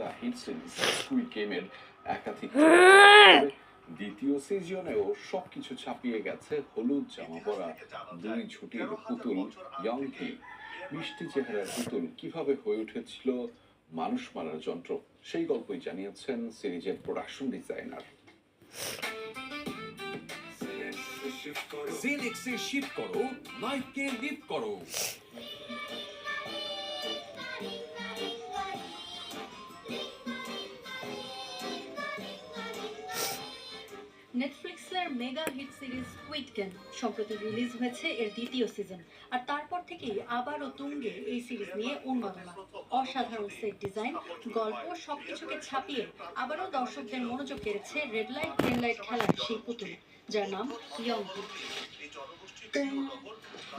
Mega hit series squid গেমের একাধিক দ্বিতীয় সিজনেও সবকিছু ছাপিয়ে গেছে হলুদ জামা পরা দুই ঝুটির পুতুল ইয়ংহি। মিষ্টি চেহারার পুতুল কিভাবে হয়ে উঠেছিল মানুষ মারার যন্ত্র, সেই গল্পই জানিয়েছেন সিরিজের প্রোডাকশন ডিজাইনার। জেনেক্সে শিফট করো, লাইফকে লিভ করো। নেটফ্লিক্সের mega hit series squid game সম্প্রতি রিলিজ হয়েছে এর দ্বিতীয় সিজন। আর তারপর থেকেই আবারও তুঙ্গে এই সিরিজ নিয়ে উন্মাদনা। অসাধারণ সেট ডিজাইন, গল্প সবকিছুকে ছাপিয়ে আবারও দর্শকদের মনোযোগ কেড়েছে রেড লাইট গ্রিন লাইট খেলার সেই পুতুল, যার নাম ইয়ংহি।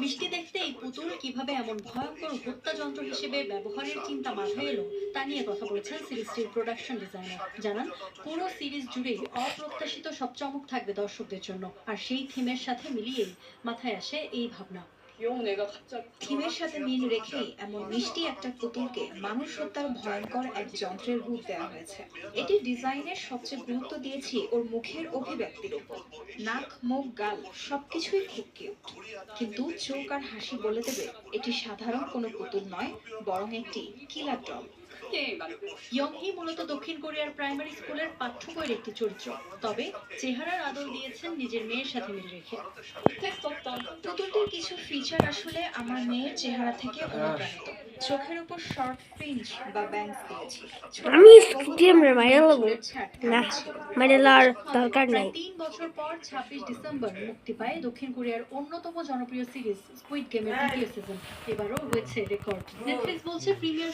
মিষ্টি দেখতে এই পুতুল কিভাবে এমন ভয়ঙ্কর হত্যাযন্ত্র হিসেবে ব্যবহারের চিন্তা মাথায় এলো তা নিয়ে কথা বলেছেন সিরিজটির প্রোডাকশন ডিজাইনার। জানান, পুরো সিরিজ জুড়েই অপ্রত্যাশিত সব চমক থাকবে দর্শকদের জন্য, আর সেই থিমের সাথে মিলিয়েই মাথায় আসে এই ভাবনা। থিমের সাথে মিল রেখেই এমন মিষ্টি একটা পুতুলকে মানুষ হত্যার ভয়ঙ্কর এক যন্ত্রের রূপ দেওয়া হয়েছে। এটি ডিজাইনের সবচেয়ে গুরুত্ব দিয়েছি ওর মুখের অভিব্যক্তির উপর। নাক, মুখ, গাল সবকিছুই খুব কিউট, কিন্তু চোখ আর হাসি বলে দেবে এটি সাধারণ কোনো পুতুল নয়, বরং একটি কিলার ডল। ইয়ংহি মূলত দক্ষিণ কোরিয়ার প্রাইমারি স্কুলের পাঠ্য বইয়ের একটি চরিত্র, তবে চেহারার আদল দিয়েছেন নিজের মেয়ের সাথে মিল রেখে। পুতুলটির কিছু ফিচার আসলে আমার মেয়ের চেহারা থেকে অনুপ্রাণিত। চোখের উপর শর্ট ফ্রিঞ্জ বা ব্যাংস দিয়েছি। আমি স্টেমের মাইরা লাগবো না, মাইরালার দরকার নাই। 3 বছর পর 26 ডিসেম্বর মুক্তি পায় দক্ষিণ কোরিয়ার অন্যতম জনপ্রিয় সিরিজ স্কুইড গেমের দ্বিতীয় সিজন। এবারও হয়েছে রেকর্ড। নেটফ্লিক্স বলছে প্রিমিয়ার